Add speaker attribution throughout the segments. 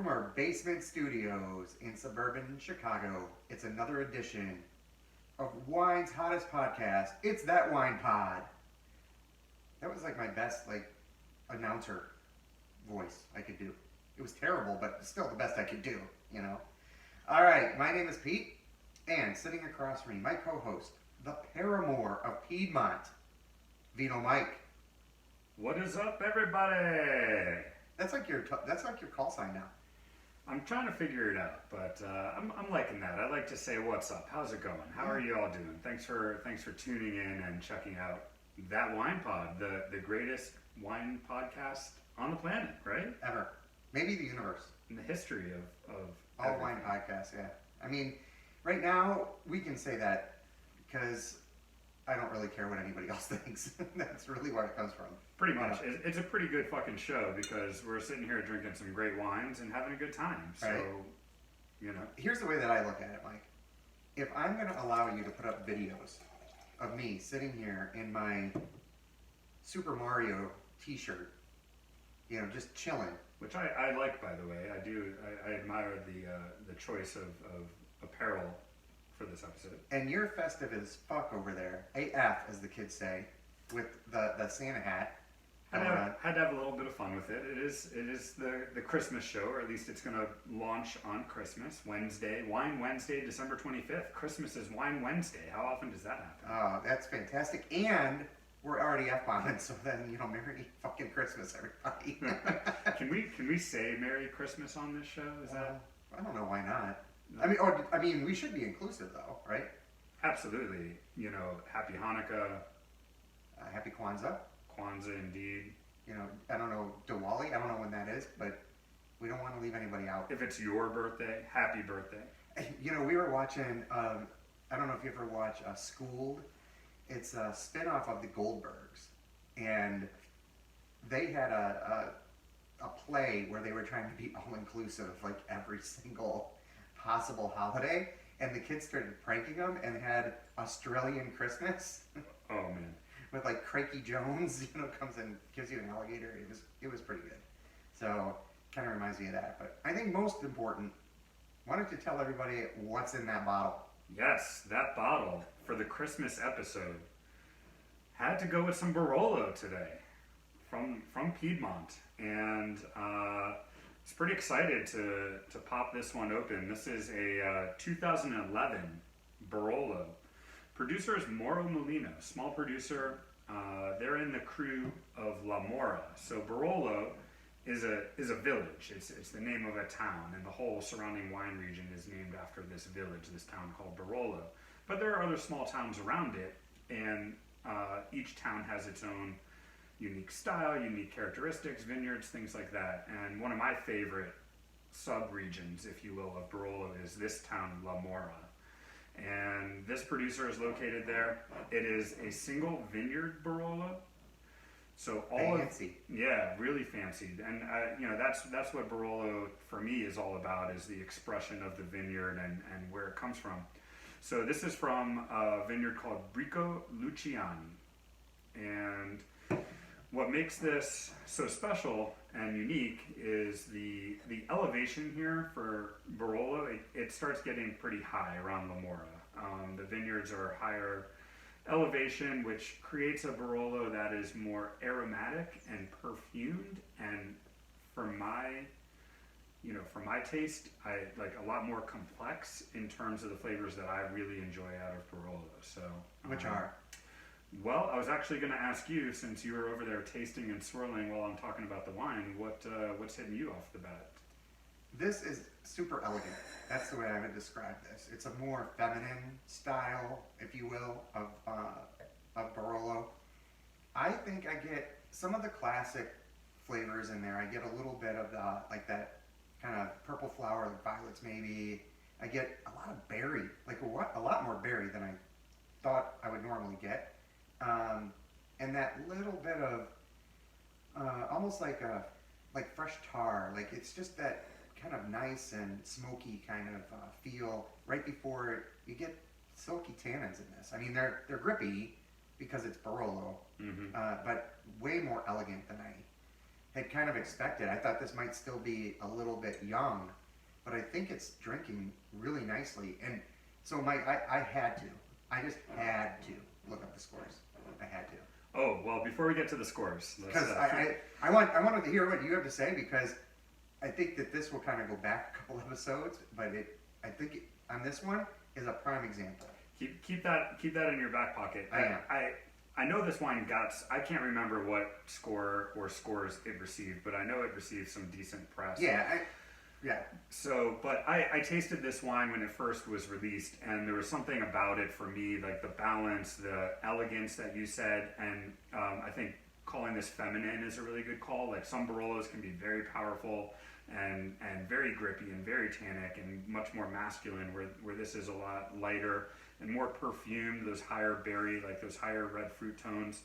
Speaker 1: From our basement studios in suburban Chicago, it's another edition of Wine's hottest podcast. It's That Wine Pod. That was like my best announcer voice I could do. It was terrible, but still the best I could do, you know. All right, my name is Pete, and sitting across from me, my co-host, the paramour of Piedmont, Vino Mike.
Speaker 2: What is up, everybody?
Speaker 1: That's like your call sign now.
Speaker 2: I'm trying to figure it out, but I'm liking that. I like to say, "What's up? How's it going? How are you all doing?" Thanks for tuning in and checking out That Wine Pod, the greatest wine podcast on the planet, right?
Speaker 1: Ever. Maybe the universe.
Speaker 2: In the history of
Speaker 1: all
Speaker 2: everything.
Speaker 1: wine podcasts, yeah. I mean, right now we can say that because I don't really care what anybody else thinks. That's really where it comes from.
Speaker 2: Pretty much. It's a pretty good fucking show because we're sitting here drinking some great wines and having a good time. So,
Speaker 1: right.
Speaker 2: You know.
Speaker 1: Here's the way that I look at it, Mike. If I'm going to allow you to put up videos of me sitting here in my Super Mario t-shirt, you know, just chilling.
Speaker 2: Which I like, by the way. I admire the choice of apparel for this episode.
Speaker 1: And you're festive as fuck over there. AF, as the kids say, with the Santa hat.
Speaker 2: Had to have a little bit of fun with it. It is the Christmas show, or at least it's going to launch on Christmas, Wednesday. Wine Wednesday, December 25th. Christmas is Wine Wednesday. How often does that happen?
Speaker 1: Oh, that's fantastic. And we're already F-bombing, so then, you know, Merry fucking Christmas, everybody.
Speaker 2: Can we say Merry Christmas on this show? Is that?
Speaker 1: I don't know why not.
Speaker 2: No.
Speaker 1: I mean, we should be inclusive though, right?
Speaker 2: Absolutely. You know, Happy Hanukkah.
Speaker 1: Happy Kwanzaa.
Speaker 2: Kwanzaa, indeed.
Speaker 1: You know, I don't know, Diwali, I don't know when that is, but we don't want to leave anybody out.
Speaker 2: If it's your birthday, happy birthday.
Speaker 1: You know, we were watching, I don't know if you ever watch Schooled. It's a spin-off of the Goldbergs, and they had a play where they were trying to be all-inclusive of like every single possible holiday, and the kids started pranking them and had Australian Christmas.
Speaker 2: Oh, man.
Speaker 1: With like Crakey Jones, you know, comes and gives you an alligator. It was pretty good. So kind of reminds me of that. But I think most important, why don't you tell everybody what's in that bottle?
Speaker 2: Yes, that bottle for the Christmas episode had to go with some Barolo today from Piedmont, and it's pretty excited to pop this one open. This is a 2011 Barolo. Producer is Mauro Molino, small producer. They're in the crew of La Mora. So Barolo is a village. It's the name of a town, and the whole surrounding wine region is named after this village, this town called Barolo. But there are other small towns around it, and each town has its own unique style, unique characteristics, vineyards, things like that. And one of my favorite sub-regions, if you will, of Barolo is this town, La Mora. And this producer is located there. It is a single vineyard Barolo. So
Speaker 1: fancy.
Speaker 2: Yeah, really fancy. And you know, that's what Barolo for me is all about, is the expression of the vineyard and where it comes from. So this is from a vineyard called Bricco Luciani. And what makes this so special and unique is the elevation here for Barolo. It starts getting pretty high around La Mora. The vineyards are higher elevation, which creates a Barolo that is more aromatic and perfumed, and for my taste, I like a lot more complex in terms of the flavors that I really enjoy out of Barolo. So
Speaker 1: Which are?
Speaker 2: Well, I was actually going to ask you, since you were over there tasting and swirling while I'm talking about the wine, what's hitting you off the bat?
Speaker 1: This is super elegant. That's the way I would describe this. It's a more feminine style, if you will, of Barolo. I think I get some of the classic flavors in there. I get a little bit of that kind of purple flower, like violets maybe. I get a lot of berry, a lot more berry than I thought I would normally get. And that little bit of almost like fresh tar. Like it's just that kind of nice and smoky kind of feel right before you get silky tannins in this. I mean, they're grippy because it's Barolo, but way more elegant than had kind of expected. I thought this might still be a little bit young, but I think it's drinking really nicely. And so I had to. I just had to look up the scores. I had to.
Speaker 2: Oh, well, before we get to the scores,
Speaker 1: Because I wanted to hear what you have to say, because I think that this will kind of go back a couple episodes, but I think on this one is a prime example.
Speaker 2: keep that in your back pocket. I know this wine got, I can't remember what score or scores it received, but I know it received some decent press.
Speaker 1: Yeah.
Speaker 2: So, but I tasted this wine when it first was released, and there was something about it for me, like the balance, the elegance that you said, and I think calling this feminine is a really good call. Like some Barolos can be very powerful and very grippy and very tannic and much more masculine, where this is a lot lighter and more perfumed, those higher berry, like those higher red fruit tones.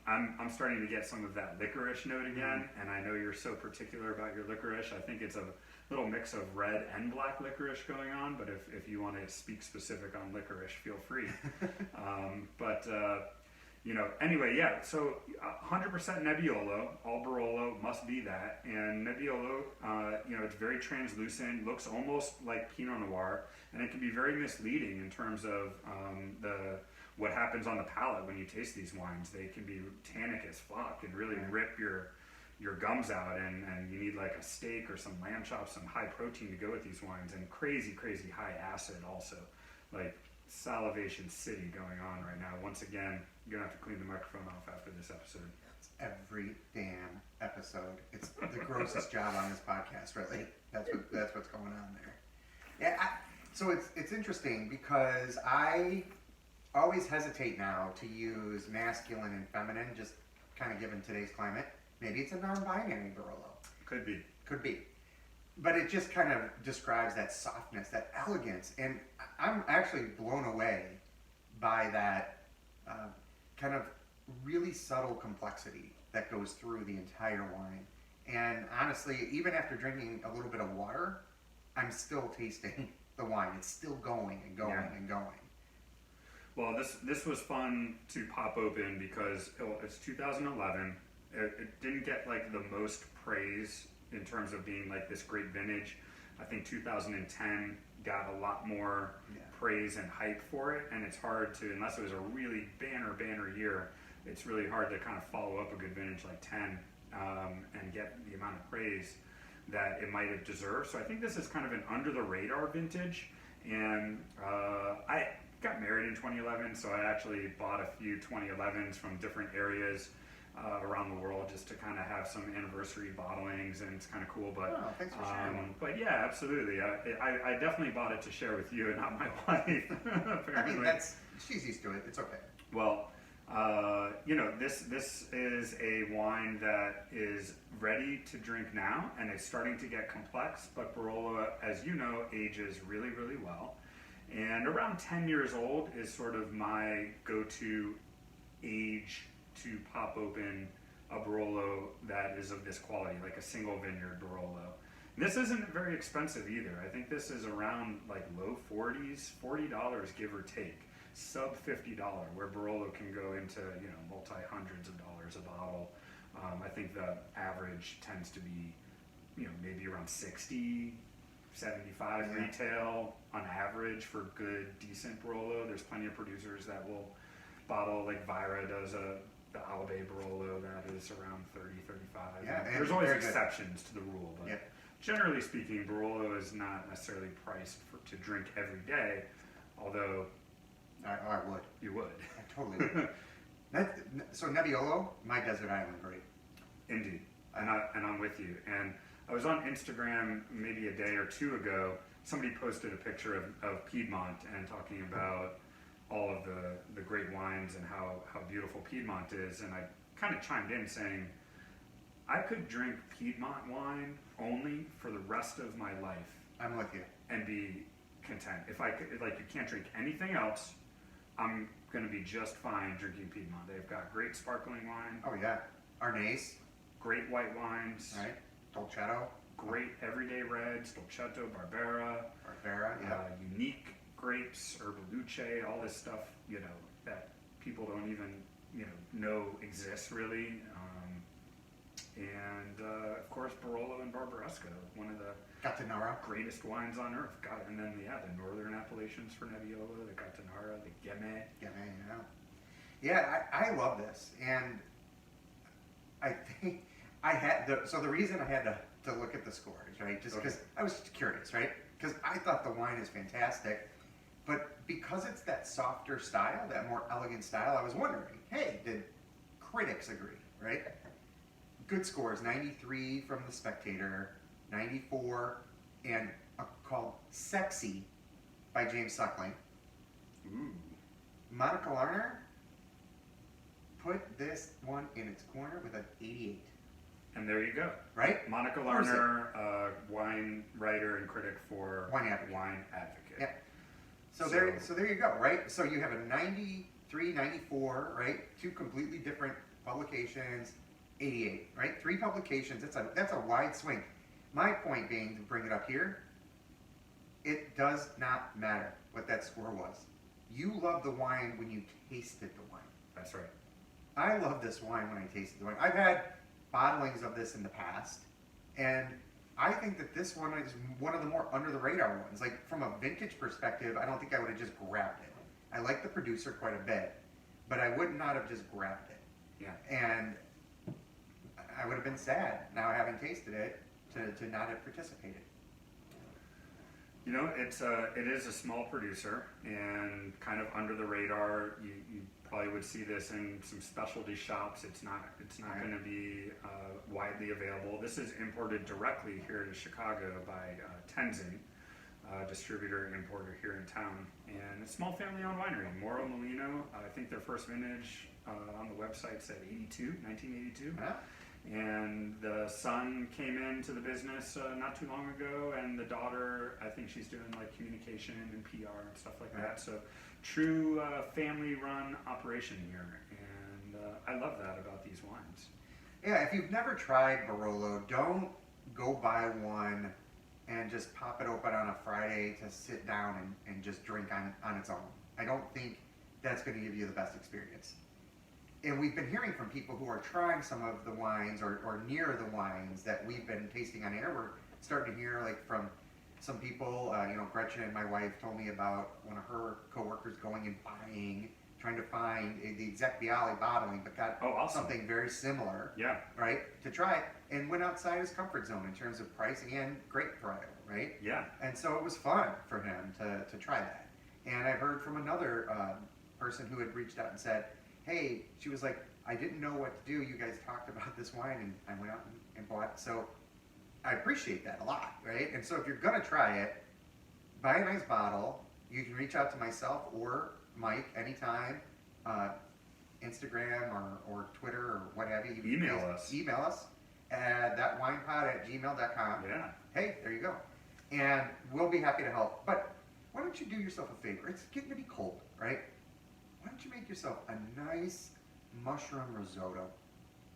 Speaker 2: I'm starting to get some of that licorice note again, and I know you're so particular about your licorice. I think it's a little mix of red and black licorice going on, but if you want to speak specific on licorice, feel free. Anyway, yeah, so 100% Nebbiolo, all Barolo must be that, and Nebbiolo, it's very translucent, looks almost like Pinot Noir, and it can be very misleading in terms of what happens on the palate when you taste these wines. They can be tannic as fuck and really rip your gums out, and you need like a steak or some lamb chops, some high protein to go with these wines, and crazy high acid also, like salivation city going on right now. Once again, you're gonna have to clean the microphone off after this episode.
Speaker 1: It's every damn episode. It's the grossest job on this podcast, really. That's what's going on there. Yeah. So it's interesting because I always hesitate now to use masculine and feminine, just kind of given today's climate. Maybe it's a non-binary Barolo.
Speaker 2: Could be.
Speaker 1: But it just kind of describes that softness, that elegance, and I'm actually blown away by that kind of really subtle complexity that goes through the entire wine. And honestly, even after drinking a little bit of water, I'm still tasting the wine. It's still going and going and going.
Speaker 2: Well, this was fun to pop open because it's 2011. It didn't get like the most praise in terms of being like this great vintage. I think 2010 got a lot more praise and hype for it, and it's hard to, unless it was a really banner year, it's really hard to kind of follow up a good vintage like 10 and get the amount of praise that it might have deserved. So I think this is kind of an under the radar vintage, and I got married in 2011, so I actually bought a few 2011s from different areas around the world just to kind of have some anniversary bottlings, and it's kind of cool. But
Speaker 1: thanks for sharing.
Speaker 2: But yeah, absolutely. I definitely bought it to share with you and not my wife. Apparently.
Speaker 1: I mean, she's used to it. It's okay.
Speaker 2: Well, this is a wine that is ready to drink now, and it's starting to get complex. But Barolo, as you know, ages really well. And around 10 years old is sort of my go-to age to pop open a Barolo that is of this quality, like a single vineyard Barolo. This isn't very expensive either. I think this is around like low 40s, $40 give or take, sub $50, where Barolo can go into multi-hundreds of dollars a bottle. I think the average tends to be maybe around 60, 75 retail on average for good, decent Barolo. There's plenty of producers that will bottle, like Vira does the Alabay Barolo that is around 30, 35.
Speaker 1: Yeah,
Speaker 2: there's always exceptions to the rule, but generally speaking, Barolo is not necessarily priced to drink every day, although
Speaker 1: I would.
Speaker 2: You would.
Speaker 1: I totally would. So Nebbiolo, my desert island grape.
Speaker 2: Indeed, and I'm with you. And I was on Instagram maybe a day or two ago. Somebody posted a picture of Piedmont and talking about all of the great wines and how beautiful Piedmont is, and I kind of chimed in saying I could drink Piedmont wine only for the rest of my life.
Speaker 1: I'm with you.
Speaker 2: And be content. If I could, like, you can't drink anything else, I'm going to be just fine drinking Piedmont. They've got great sparkling wine.
Speaker 1: Oh yeah, Arnaz.
Speaker 2: Great white wines.
Speaker 1: Right. Dolcetto.
Speaker 2: Great everyday reds. Dolcetto, Barbera. Unique grapes, Herbaluce, all this stuff, that people don't even, know exists really. and of course Barolo and Barbaresco, one of the
Speaker 1: Gattinara.
Speaker 2: greatest wines on earth. God, and then the northern appellations for Nebbiolo, the Gattinara, the Gamay.
Speaker 1: Yeah, man, yeah. I love this, and I think I had the reason I had to look at the scores, right? Just because I was curious, right? Because I thought the wine is fantastic, but because it's that softer style, that more elegant style, I was wondering, hey, did critics agree, right? Good scores, 93 from the Spectator, 94, and called Sexy by James Suckling.
Speaker 2: Ooh.
Speaker 1: Monica Larner put this one in its corner with an 88.
Speaker 2: And there you go.
Speaker 1: Right?
Speaker 2: Monica
Speaker 1: course
Speaker 2: Larner, wine writer and critic for
Speaker 1: Wine Advocate.
Speaker 2: Wine Advocate.
Speaker 1: Yeah. So there you go, right? So you have a 93, 94, right? Two completely different publications, 88, right? Three publications. That's a wide swing. My point being, to bring it up here, it does not matter what that score was. You love the wine when you tasted the wine.
Speaker 2: That's right.
Speaker 1: I love this wine when I tasted the wine. I've had bottlings of this in the past, and I think that this one is one of the more under the radar ones. Like, from a vintage perspective, I don't think I would have just grabbed it. I like the producer quite a bit, but I would not have just grabbed it.
Speaker 2: Yeah.
Speaker 1: And I would have been sad now having tasted it to not have participated.
Speaker 2: You know, it is a small producer and kind of under the radar. You probably would see this in some specialty shops. It's not
Speaker 1: Right.
Speaker 2: going to be widely available. This is imported directly here to Chicago by Tenzin, distributor and importer here in town, and a small family-owned winery, Moro Molino. I think their first vintage on the website said 1982.
Speaker 1: Huh?
Speaker 2: And the son came into the business not too long ago, and the daughter, I think she's doing like communication and PR and stuff like that. So, true family-run operation here, and I love that about these wines.
Speaker 1: Yeah, if you've never tried Barolo, don't go buy one and just pop it open on a Friday to sit down and just drink on its own. I don't think that's going to give you the best experience. And we've been hearing from people who are trying some of the wines or near the wines that we've been tasting on air. We're starting to hear like from some people, Gretchen, my wife, told me about one of her coworkers going and trying to find the exact Viale bottling, but got
Speaker 2: awesome.
Speaker 1: something very similar,
Speaker 2: Yeah,
Speaker 1: right, to try it, and went outside his comfort zone in terms of price and grape variety, right?
Speaker 2: yeah.
Speaker 1: And so it was fun for him to try that. And I heard from another person who had reached out and said, hey, she was like, I didn't know what to do. You guys talked about this wine, and I went out and bought it. So I appreciate that a lot, right? And so if you're going to try it, buy a nice bottle. You can reach out to myself or Mike anytime, Instagram or Twitter or what have you.
Speaker 2: Email us.
Speaker 1: Email us at thatwinepod@gmail.com.
Speaker 2: Yeah.
Speaker 1: Hey, there you go. And we'll be happy to help. But why don't you do yourself a favor? It's getting to be cold, right? Why don't you make yourself a nice mushroom risotto,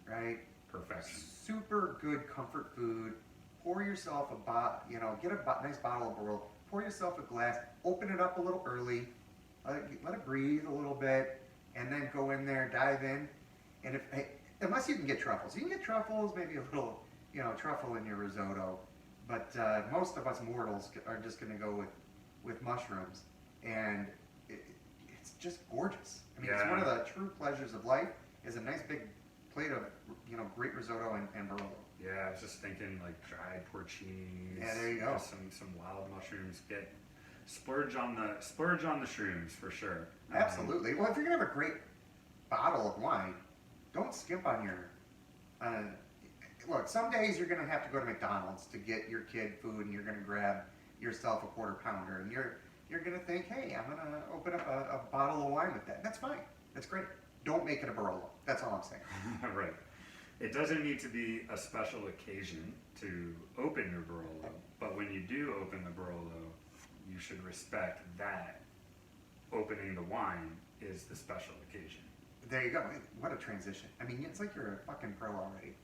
Speaker 1: right?
Speaker 2: Perfection.
Speaker 1: Super good comfort food. Pour yourself get a nice bottle of Barolo. Pour yourself a glass. Open it up a little early. Let it breathe a little bit, and then go in there, dive in. And unless you can get truffles, you can get truffles, maybe a little, truffle in your risotto. But most of us mortals are just going to go with mushrooms, and it's just gorgeous. I mean, It's one of the true pleasures of life. Is a nice big plate of great risotto and Barolo.
Speaker 2: Yeah, I was just thinking like dried porcinis.
Speaker 1: Yeah, there you go.
Speaker 2: Some wild mushrooms. Splurge on the shrooms for sure.
Speaker 1: Absolutely. Well, if you're gonna have a great bottle of wine, don't skimp on your. Look, some days you're gonna have to go to McDonald's to get your kid food, and you're gonna grab yourself a quarter pounder, and you're gonna think, hey, I'm gonna open up a bottle of wine with that. That's fine. That's great. Don't make it a Barolo. That's all I'm saying.
Speaker 2: Right. It doesn't need to be a special occasion to open your Barolo, but when you do open the Barolo, you should respect that opening the wine is the special occasion.
Speaker 1: There you go. What a transition. I mean, it's like you're a fucking pro already.